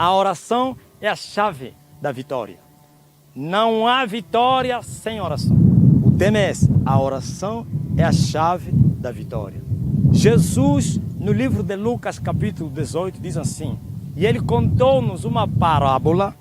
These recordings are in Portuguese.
A oração é a chave da vitória. Não há vitória sem oração. O tema é esse. A oração é a chave da vitória. Jesus, no livro de Lucas, capítulo 18, diz assim: e ele contou-nos uma parábola,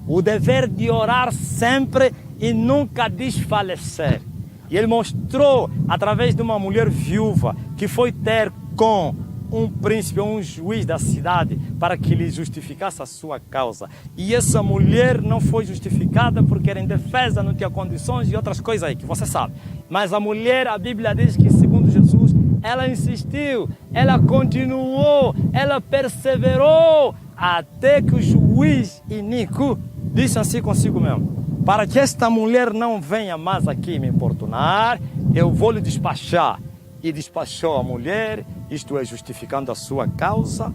o dever de orar sempre e nunca desfalecer. E ele mostrou, através de uma mulher viúva, que foi ter com um príncipe, um juiz da cidade, para que lhe justificasse a sua causa. E essa mulher não foi justificada porque era indefesa, não tinha condições e outras coisas aí, que você sabe. Mas a mulher, a Bíblia diz que, segundo Jesus, ela insistiu, ela continuou, ela perseverou, até que o juiz iníquo disse assim consigo mesmo: para que esta mulher não venha mais aqui me importunar, eu vou lhe despachar. E despachou a mulher, isto é, justificando a sua causa.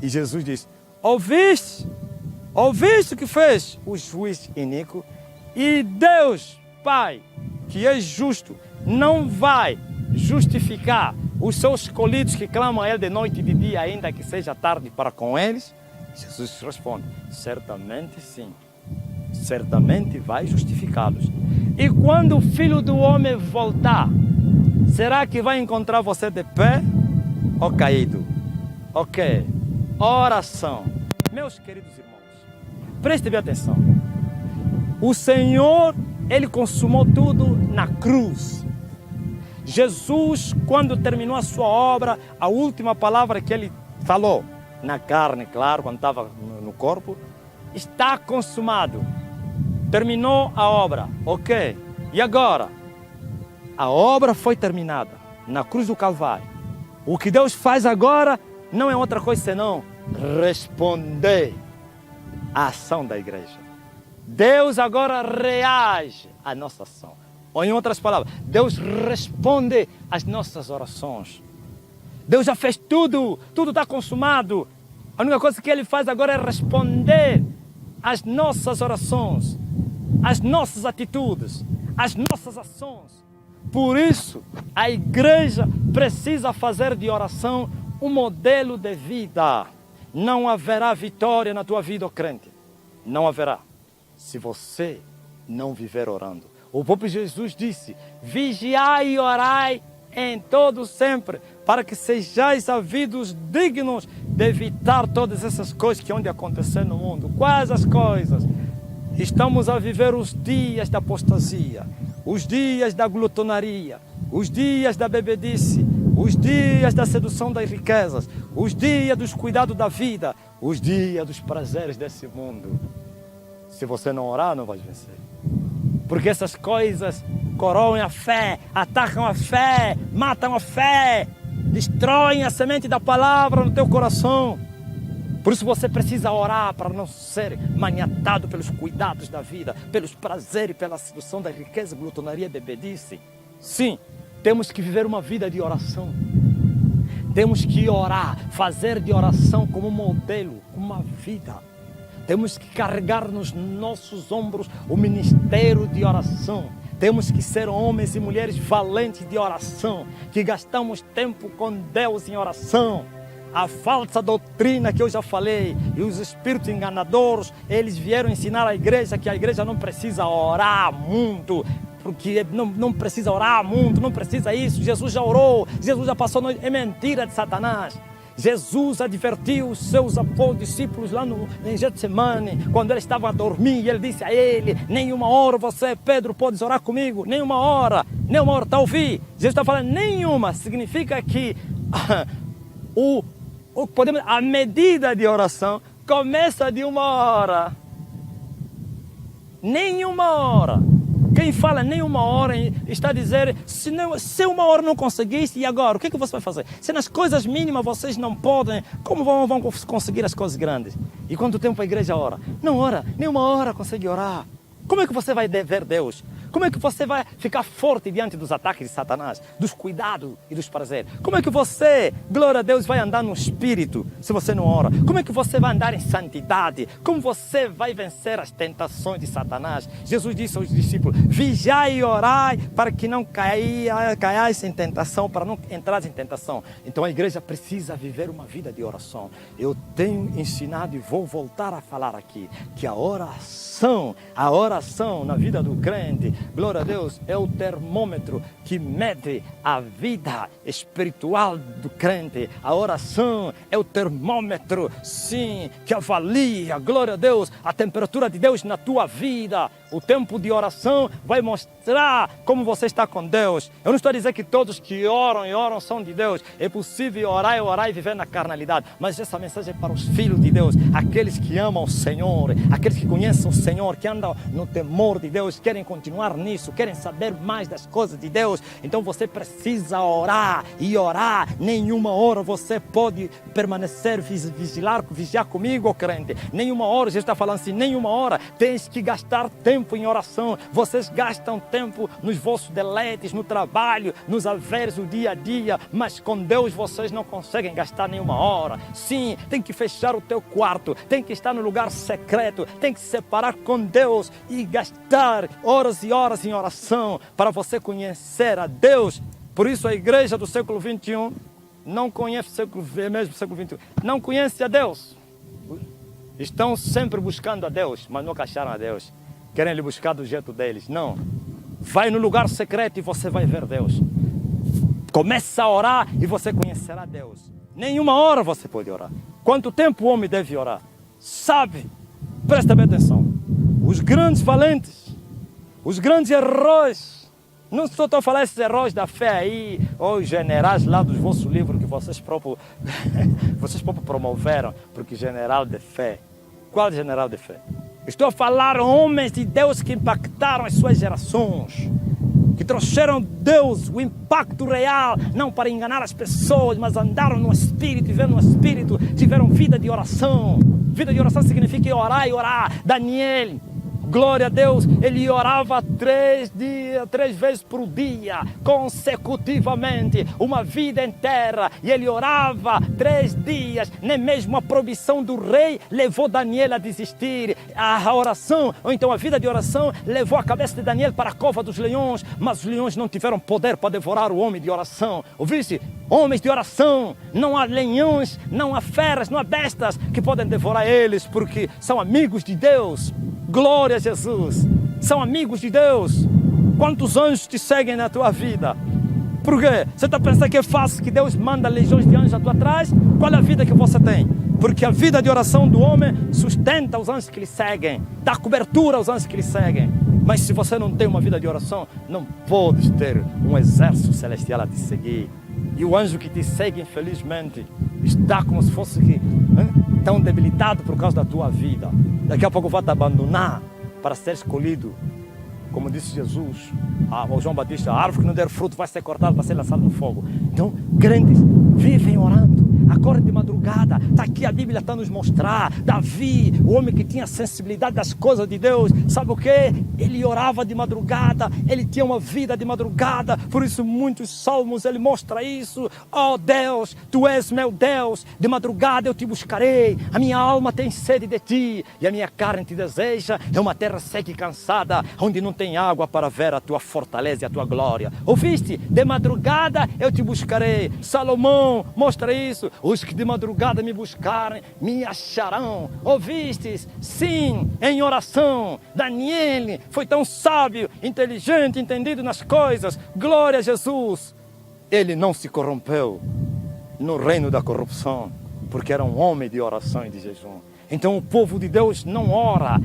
E Jesus disse: ouviste o que fez o juiz iníquo? E Deus, Pai, que é justo, não vai justificar os seus escolhidos que clamam a Ele de noite e de dia, ainda que seja tarde para com eles? Jesus responde: certamente sim, certamente vai justificá-los. E quando o Filho do Homem voltar, será que vai encontrar você de pé ou caído? Ok. Oração. Meus queridos irmãos, prestem bem atenção. O Senhor, Ele consumou tudo na cruz. Jesus, quando terminou a sua obra, a última palavra que Ele falou, na carne, claro, quando estava no corpo: está consumado. Terminou a obra. Ok. E agora? A obra foi terminada na cruz do Calvário. O que Deus faz agora não é outra coisa senão responder à ação da igreja. Deus agora reage à nossa ação. Ou em outras palavras, Deus responde às nossas orações. Deus já fez tudo, tudo está consumado. A única coisa que Ele faz agora é responder às nossas orações, às nossas atitudes, às nossas ações. Por isso, a igreja precisa fazer de oração um modelo de vida. Não haverá vitória na tua vida, ó crente. Não haverá, se você não viver orando. O próprio Jesus disse: vigiai e orai em todo sempre, para que sejais havidos dignos de evitar todas essas coisas que hão de acontecer no mundo. Quais as coisas? Estamos a viver os dias da apostasia, os dias da glutonaria, os dias da bebedice, os dias da sedução das riquezas, os dias dos cuidados da vida, os dias dos prazeres desse mundo. Se você não orar, não vai vencer. Porque essas coisas coroam a fé, atacam a fé, matam a fé, destroem a semente da palavra no teu coração. Por isso você precisa orar para não ser maniatado pelos cuidados da vida, pelos prazeres, pela sedução da riqueza, glutonaria e bebedice. Sim, temos que viver uma vida de oração. Temos que orar, fazer de oração como um modelo, uma vida. Temos que carregar nos nossos ombros o ministério de oração. Temos que ser homens e mulheres valentes de oração, que gastamos tempo com Deus em oração. A falsa doutrina que eu já falei e os espíritos enganadores, eles vieram ensinar à igreja que a igreja não precisa orar muito, porque não precisa orar muito, não precisa isso. Jesus já orou, Jesus já passou noite. É mentira de Satanás. Jesus advertiu os seus discípulos lá em Getsemane, quando ele estava a dormir, e ele disse a ele: nenhuma hora você, Pedro, podes orar comigo, nenhuma hora, está a ouvir? Jesus está falando nenhuma, significa que a medida de oração começa de 1 hora. Nenhuma hora. Quem fala nem 1 hora está a dizer: se 1 hora não conseguiste, e agora? O que você vai fazer? Se nas coisas mínimas vocês não podem, como vão conseguir as coisas grandes? E quanto tempo a igreja ora? Não ora, nem 1 hora consegue orar. Como é que você vai ver Deus? Como é que você vai ficar forte diante dos ataques de Satanás, dos cuidados e dos prazeres? Como é que você, glória a Deus, vai andar no Espírito se você não ora? Como é que você vai andar em santidade? Como você vai vencer as tentações de Satanás? Jesus disse aos discípulos, vigiai e orai para que não caiais em tentação, para não entrar em tentação. Então a igreja precisa viver uma vida de oração. Eu tenho ensinado e vou voltar a falar aqui, que a oração na vida do crente, glória a Deus, é o termômetro que mede a vida espiritual do crente. A oração é o termômetro, sim, que avalia, glória a Deus, a temperatura de Deus na tua vida. O tempo de oração vai mostrar como você está com Deus. Eu não estou a dizer que todos que oram e oram são de Deus. É possível orar e viver na carnalidade. Mas essa mensagem é para os filhos de Deus, aqueles que amam o Senhor, aqueles que conhecem o Senhor, que andam no temor de Deus, querem continuar nisso, querem saber mais das coisas de Deus. Então você precisa orar e orar. Nenhuma hora você pode permanecer, vigiar comigo, crente. Nenhuma hora, Jesus está falando assim, nenhuma hora tens que gastar tempo em oração. Vocês gastam tempo nos vossos deleites, no trabalho, nos haveres do dia a dia, mas com Deus vocês não conseguem gastar nenhuma hora. Sim, tem que fechar o teu quarto, tem que estar no lugar secreto, tem que se separar com Deus e gastar horas e horas em oração para você conhecer a Deus. Por isso a igreja do século 21 não conhece mesmo século 21, não conhece a Deus. Estão sempre buscando a Deus, mas nunca acharam a Deus. Querem lhe buscar do jeito deles. Não. Vai no lugar secreto e você vai ver Deus. Começa a orar e você conhecerá Deus. Nenhuma hora você pode orar. Quanto tempo o homem deve orar? Sabe? Presta bem atenção. Os grandes valentes, os grandes heróis, não estou a falar esses heróis da fé aí, ou os generais lá dos vossos livros que vocês próprios promoveram, porque general de fé. Qual general de fé? Estou a falar homens de Deus que impactaram as suas gerações, que trouxeram Deus, o impacto real, não para enganar as pessoas, mas andaram no Espírito, viveram no Espírito, tiveram vida de oração. Vida de oração significa orar e orar. Daniel, glória a Deus, ele orava 3 vezes por dia, consecutivamente, uma vida inteira, e ele orava 3 dias, nem mesmo a proibição do rei levou Daniel a desistir. A oração, ou então a vida de oração, levou a cabeça de Daniel para a cova dos leões, mas os leões não tiveram poder para devorar o homem de oração. Ouviste? Homens de oração, não há leões, não há feras, não há bestas que podem devorar eles, porque são amigos de Deus. Glória a Jesus, são amigos de Deus. Quantos anjos te seguem na tua vida? Por quê? Você está pensando que é fácil que Deus manda legiões de anjos à tua trás? Qual é a vida que você tem? Porque a vida de oração do homem sustenta os anjos que lhe seguem, dá cobertura aos anjos que lhe seguem. Mas se você não tem uma vida de oração, não podes ter um exército celestial a te seguir. E o anjo que te segue, infelizmente, está como se fosse tão debilitado por causa da tua vida. Daqui a pouco vai te abandonar para ser escolhido. Como disse Jesus ao João Batista, a árvore que não der fruto vai ser cortada para ser lançada no fogo. Então, crentes, vivem orando. Acordem de madrugada. Está aqui, a Bíblia está nos mostrar. Davi, o homem que tinha sensibilidade das coisas de Deus, sabe o que? Ele orava de madrugada, ele tinha uma vida de madrugada. Por isso muitos salmos ele mostra isso. Oh Deus, Tu és meu Deus, de madrugada eu te buscarei. A minha alma tem sede de Ti e a minha carne te deseja. É uma terra seca e cansada, onde não tem água para ver a Tua fortaleza e a Tua glória. Ouviste? De madrugada eu te buscarei. Salomão mostra isso. Os que de madrugada me buscarem, me acharão. Ouvistes? Sim, em oração. Daniel foi tão sábio, inteligente, entendido nas coisas. Glória a Jesus. Ele não se corrompeu no reino da corrupção, porque era um homem de oração e de jejum. Então o povo de Deus não ora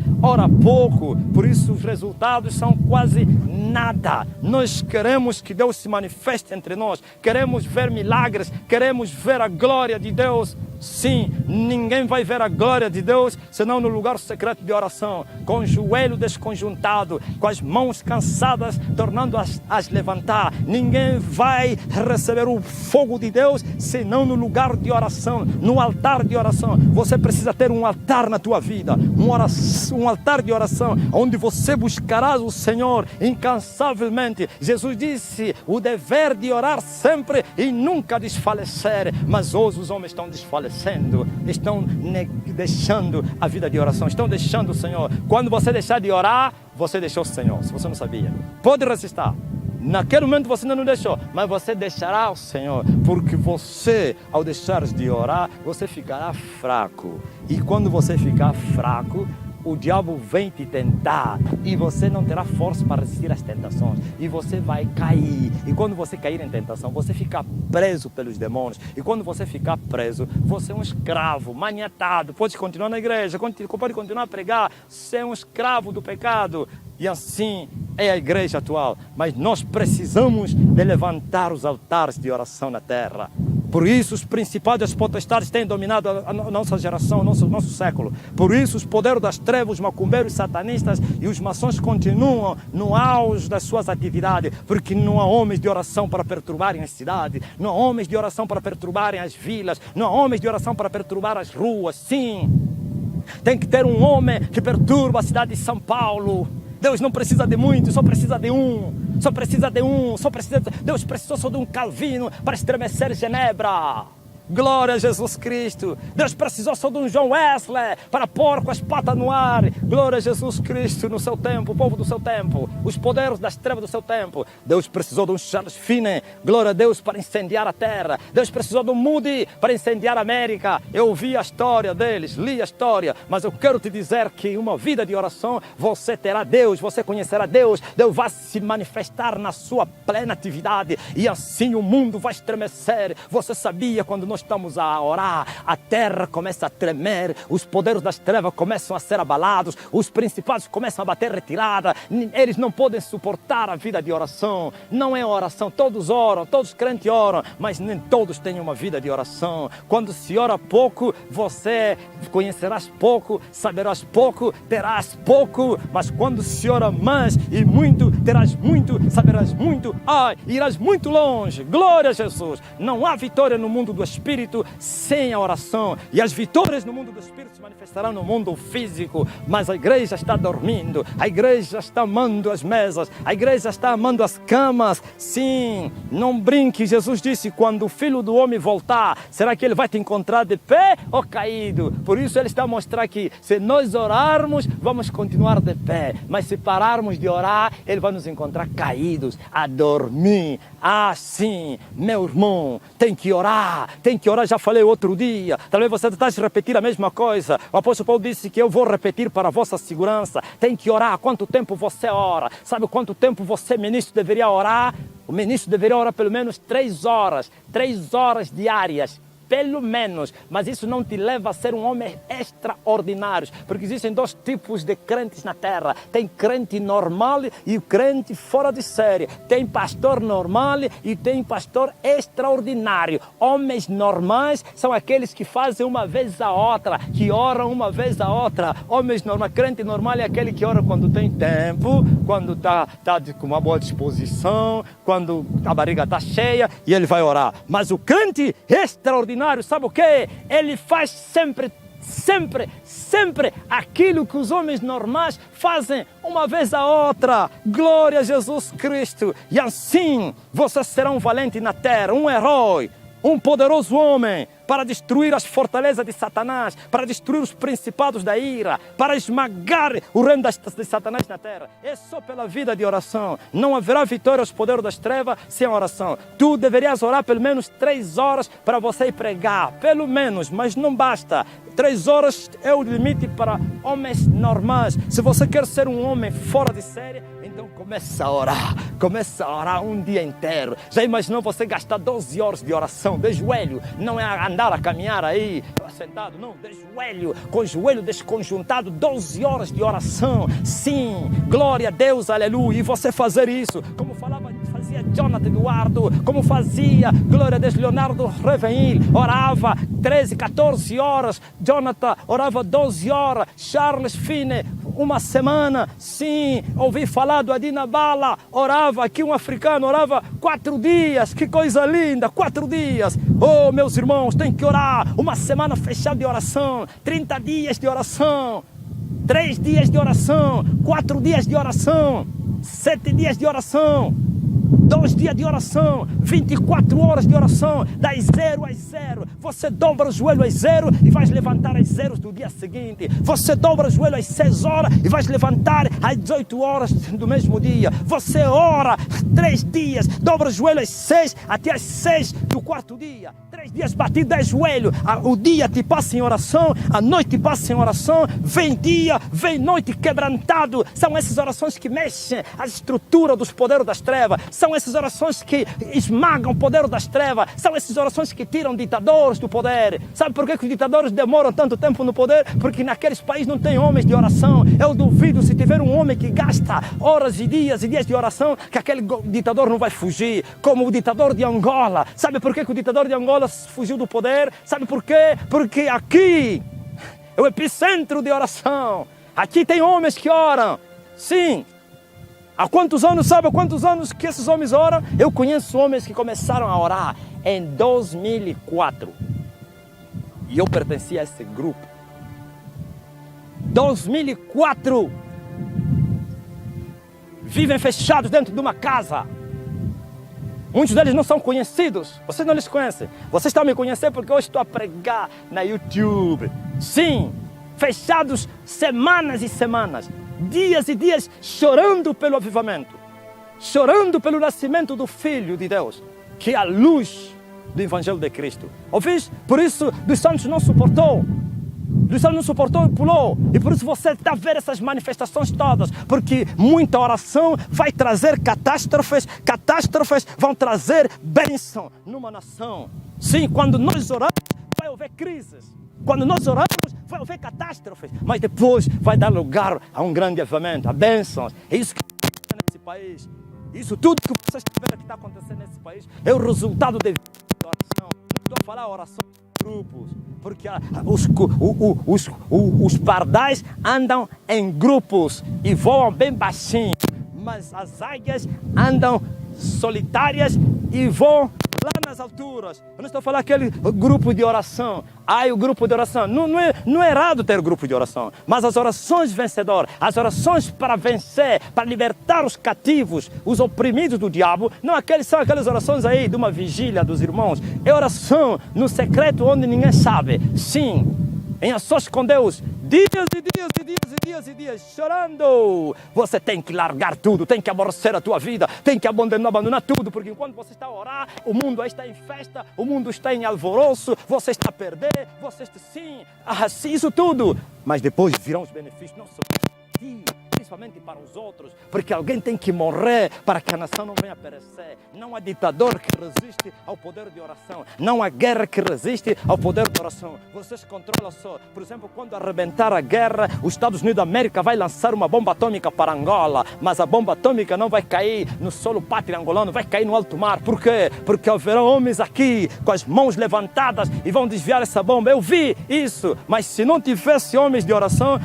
pouco, por isso os resultados são quase nada. Nós queremos que Deus se manifeste entre nós, queremos ver milagres, queremos ver a glória de Deus, Sim, ninguém vai ver a glória de Deus senão no lugar secreto de oração, com o joelho desconjuntado, com as mãos cansadas, tornando-as levantar. Ninguém vai receber o fogo de Deus senão no lugar de oração, no altar de oração. Você precisa ter um altar na tua vida, um altar de oração, onde você buscarás o Senhor incansavelmente. Jesus disse: o dever de orar sempre e nunca desfalecer. Mas hoje os homens estão desfalecendo, estão deixando a vida de oração, estão deixando o Senhor. Quando você deixar de orar, você deixou o Senhor, se você não sabia. Pode resistir. Naquele momento você ainda não deixou, mas você deixará o Senhor, porque você, ao deixar de orar, você ficará fraco. E quando você ficar fraco, o diabo vem te tentar e você não terá força para resistir às tentações. E você vai cair. E quando você cair em tentação, você fica preso pelos demônios. E quando você ficar preso, você é um escravo, maniatado. Pode continuar na igreja, pode continuar a pregar. Você é um escravo do pecado. E assim é a igreja atual. Mas nós precisamos de levantar os altares de oração na terra. Por isso os principados e as potestades têm dominado a nossa geração, o nosso século. Por isso os poderes das trevas, os macumbeiros, os satanistas e os maçons continuam no auge das suas atividades, porque não há homens de oração para perturbarem as cidades, não há homens de oração para perturbarem as vilas, não há homens de oração para perturbar as ruas. Sim, tem que ter um homem que perturba a cidade de São Paulo. Deus não precisa de muito, só precisa de um. Deus precisou só de um Calvino para estremecer Genebra. Glória a Jesus Cristo. Deus precisou só de um John Wesley para pôr com as patas no ar. Glória a Jesus Cristo no seu tempo, o povo do seu tempo, os poderes das trevas do seu tempo. Deus precisou de um Charles Finney, glória a Deus, para incendiar a terra. Deus precisou de um Moody para incendiar a América. Eu ouvi a história deles, li a história, mas eu quero te dizer que uma vida de oração, você terá Deus, você conhecerá Deus. Deus vai se manifestar na sua plena atividade e assim o mundo vai estremecer. Você sabia, quando nós estamos a orar, a terra começa a tremer, os poderes das trevas começam a ser abalados, os principados começam a bater retirada, eles não podem suportar a vida de oração. Não é oração, todos oram, todos crentes oram, mas nem todos têm uma vida de oração. Quando se ora pouco, você conhecerás pouco, saberás pouco, terás pouco, mas quando se ora mais e muito, terás muito, saberás muito, irás muito longe. Glória a Jesus. Não há vitória no mundo do Espírito sem a oração, e as vitórias no mundo do Espírito se manifestarão no mundo físico. Mas a igreja está dormindo, a igreja está amando as mesas, a igreja está amando as camas. Sim, não brinque. Jesus disse: quando o Filho do Homem voltar, será que ele vai te encontrar de pé ou caído? Por isso ele está a mostrar que se nós orarmos, vamos continuar de pé, mas se pararmos de orar, ele vai nos encontrar caídos, a dormir. Sim, meu irmão, tem que orar. Já falei outro dia, talvez você está a repetir a mesma coisa. O apóstolo Paulo disse que eu vou repetir para a vossa segurança. Tem que orar. Quanto tempo você ora? Sabe quanto tempo você, ministro, deveria orar? O ministro deveria orar pelo menos 3 horas diárias. Pelo menos, mas isso não te leva a ser um homem extraordinário, porque existem 2 tipos de crentes na terra. Tem crente normal e crente fora de série. Tem pastor normal e tem pastor extraordinário. Homens normais são aqueles que fazem uma vez a outra, que oram uma vez a outra. Homens normais, crente normal é aquele que ora quando tem tempo, quando está com uma boa disposição, quando a barriga está cheia, e ele vai orar. Mas o crente extraordinário, sabe o que? Ele faz sempre aquilo que os homens normais fazem uma vez a outra. Glória a Jesus Cristo. E assim você será um valente na terra, um herói, um poderoso homem para destruir as fortalezas de Satanás, para destruir os principados da ira, para esmagar o reino de Satanás na terra. É só pela vida de oração. Não haverá vitória aos poderes das trevas sem a oração. Tu deverias orar pelo menos 3 horas para você ir pregar, pelo menos, mas não basta. 3 horas é o limite para homens normais. Se você quer ser um homem fora de série, então começa a orar um dia inteiro. Já imaginou você gastar 12 horas de oração de joelho? Não é andar a caminhar aí sentado, não, de joelho, com o joelho desconjuntado, 12 horas de oração. Sim, glória a Deus, aleluia. E você fazer isso, como fazia fazia Jonathan Eduardo, como fazia, glória a Deus, Leonardo Reveil, orava 13, 14 horas, Jonathan orava 12 horas, Charles Finney, uma semana, sim, ouvi falar do Adina Bala, orava aqui um africano, orava 4 dias, que coisa linda, 4 dias. Oh, meus irmãos, tem que orar, uma semana fechada de oração, 30 dias de oração, 3 dias de oração, 4 dias de oração, 7 dias de oração, 2 dias de oração, 24 horas de oração, das 0 às 0. Você dobra o joelho às 0 e vai levantar às 0 do dia seguinte. Você dobra o joelho às 6 horas e vai levantar às 18 horas do mesmo dia. Você ora 3 dias, dobra o joelho às 6 até às 6 do 4º dia. 3 dias batido de joelho. O dia te passa em oração, a noite te passa em oração. Vem dia, vem noite quebrantado. São essas orações que mexem a estrutura dos poderes das trevas. São essas orações que esmagam o poder das trevas. São essas orações que tiram ditadores do poder. Sabe por que os ditadores demoram tanto tempo no poder? Porque naqueles países não tem homens de oração. Eu duvido, se tiver um homem que gasta horas e dias de oração, que aquele ditador não vai fugir. Como o ditador de Angola. Sabe por que o ditador de Angola fugiu do poder? Sabe por quê? Porque aqui é o epicentro de oração. Aqui tem homens que oram. Sim. Há quantos anos, sabe há quantos anos que esses homens oram? Eu conheço homens que começaram a orar em 2004. E eu pertencia a esse grupo. 2004. Vivem fechados dentro de uma casa. Muitos deles não são conhecidos. Vocês não eles conhecem. Vocês estão a me conhecer porque hoje estou a pregar na YouTube. Sim, fechados semanas e semanas. Dias e dias chorando pelo avivamento, chorando pelo nascimento do Filho de Deus, que é a luz do Evangelho de Cristo. Ouviste? Por isso, dos santos não suportou. Dos santos não suportou e pulou. E por isso você está a ver essas manifestações todas. Porque muita oração vai trazer catástrofes. Catástrofes vão trazer bênção numa nação. Sim, quando nós oramos, vai haver crises. Quando nós oramos, vai haver catástrofes, mas depois vai dar lugar a um grande avivamento, a bênçãos. É isso que está nesse país. Isso tudo que vocês estão vendo que está acontecendo nesse país é o resultado da oração. Não estou a falar oração de grupos, porque os pardais andam em grupos e voam bem baixinho, mas as águias andam solitárias e voam lá nas alturas. Eu não estou a falar aquele grupo de oração. O grupo de oração. Não é errado ter grupo de oração. Mas as orações vencedoras, as orações para vencer, para libertar os cativos, os oprimidos do diabo, não são aquelas orações aí de uma vigília dos irmãos. É oração no secreto onde ninguém sabe. Sim, em ações com Deus. Dias e dias e dias e dias e dias chorando. Você tem que largar tudo, tem que aborrecer a tua vida, tem que abandonar tudo, porque enquanto você está a orar, o mundo aí está em festa, o mundo está em alvoroço, você está a perder, você está sim, isso tudo. Mas depois virão os benefícios, não somente principalmente para os outros, porque alguém tem que morrer para que a nação não venha a perecer. Não há ditador que resiste ao poder de oração. Não há guerra que resiste ao poder de oração. Vocês controlam só. Por exemplo, quando arrebentar a guerra, os Estados Unidos da América vai lançar uma bomba atômica para Angola, mas a bomba atômica não vai cair no solo pátrio angolano, vai cair no alto mar. Por quê? Porque haverão homens aqui com as mãos levantadas e vão desviar essa bomba. Eu vi isso, mas se não tivesse homens de oração,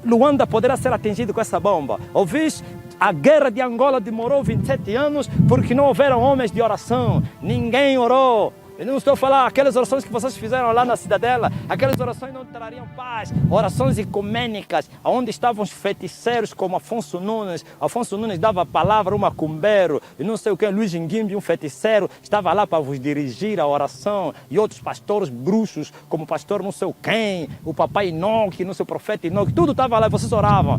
Luanda poderá ser atingido com essa bomba. Ouviste? A guerra de Angola demorou 27 anos porque não houveram homens de oração. Ninguém orou. Eu não estou a falar aquelas orações que vocês fizeram lá na Cidadela. Aquelas orações não trariam paz. Orações ecumênicas, onde estavam os feiticeiros como Afonso Nunes. Afonso Nunes dava a palavra a um macumbeiro. E não sei o que, Luiz Nguimbi, um feiticeiro, estava lá para vos dirigir a oração. E outros pastores bruxos, como o pastor não sei quem, o papai Enoque, não sei o profeta Enoque. Tudo estava lá e vocês oravam.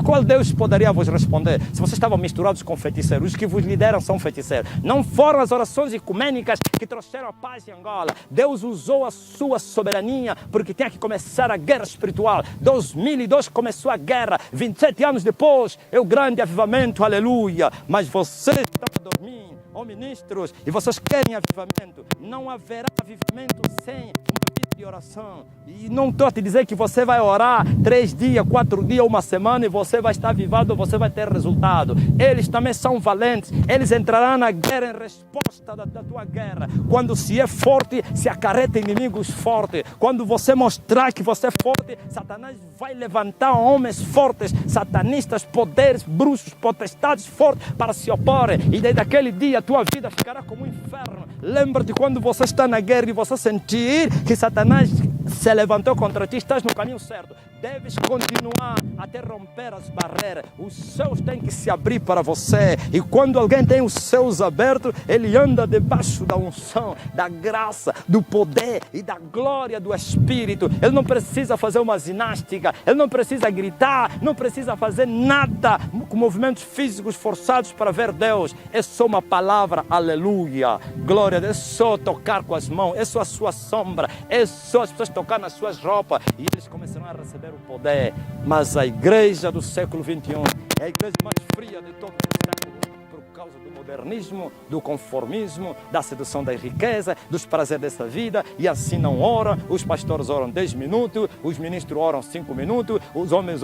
Qual Deus poderia vos responder se vocês estavam misturados com feiticeiros? Os que vos lideram são feiticeiros. Não foram as orações ecumênicas que trouxeram a paz em Angola. Deus usou a sua soberania porque tinha que começar a guerra espiritual. 2002 começou a guerra. 27 anos depois é o grande avivamento, aleluia. Mas vocês estão a dormir, ó ministros, e vocês querem avivamento. Não haverá avivamento sem uma vida de oração. E não estou a te dizer que você vai orar 3 dias, 4 dias, 1 semana e você vai estar avivado, você vai ter resultado. Eles também são valentes. Eles entrarão na guerra em resposta da tua guerra. Quando se é forte, se acarreta inimigos fortes. Quando você mostrar que você é forte, Satanás vai levantar homens fortes, satanistas, poderes, bruxos, potestades fortes para se oporem. E desde aquele dia a tua vida ficará como um inferno. Lembra-te quando você está na guerra e você sentir que Satanás se levantou contra ti, estás no caminho certo. Deves continuar até romper as barreiras. Os céus têm que se abrir para você. E quando alguém tem os céus abertos, ele anda debaixo da unção, da graça, do poder e da glória do Espírito. Ele não precisa fazer uma ginástica, ele não precisa gritar, não precisa fazer nada com movimentos físicos forçados para ver Deus. É só uma palavra, aleluia, glória a Deus. É só tocar com as mãos, é só a sua sombra, é só as pessoas tocar nas suas roupas e eles começarão a receber o poder. Mas a igreja do século XXI é a igreja mais fria de todos os séculos, por causa do modernismo, do conformismo, da sedução da riqueza, dos prazeres dessa vida, e assim não oram. Os pastores oram 10 minutos, os ministros oram 5 minutos, os homens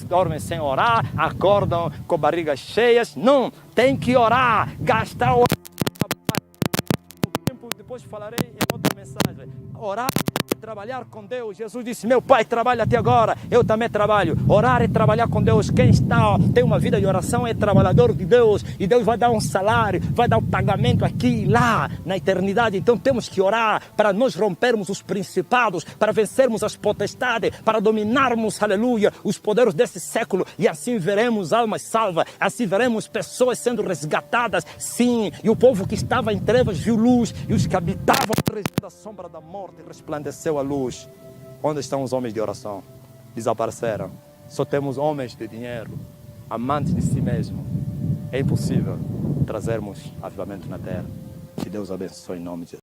dormem sem orar, acordam com barrigas cheias. Não, tem que orar, gastar o tempo. Depois falarei em outra mensagem. Orar, trabalhar com Deus. Jesus disse: meu Pai trabalha até agora, eu também trabalho. Orar é trabalhar com Deus. Quem tem uma vida de oração é trabalhador de Deus, e Deus vai dar um salário, vai dar um pagamento aqui e lá na eternidade. Então temos que orar para nós rompermos os principados, para vencermos as potestades, para dominarmos, aleluia, os poderes desse século, e assim veremos almas salvas, assim veremos pessoas sendo resgatadas, sim. E o povo que estava em trevas viu luz, e os que habitavam da sombra da morte resplandeceu a luz. Onde estão os homens de oração? Desapareceram. Só temos homens de dinheiro, amantes de si mesmo. É impossível trazermos avivamento na terra. Que Deus abençoe em nome de Jesus.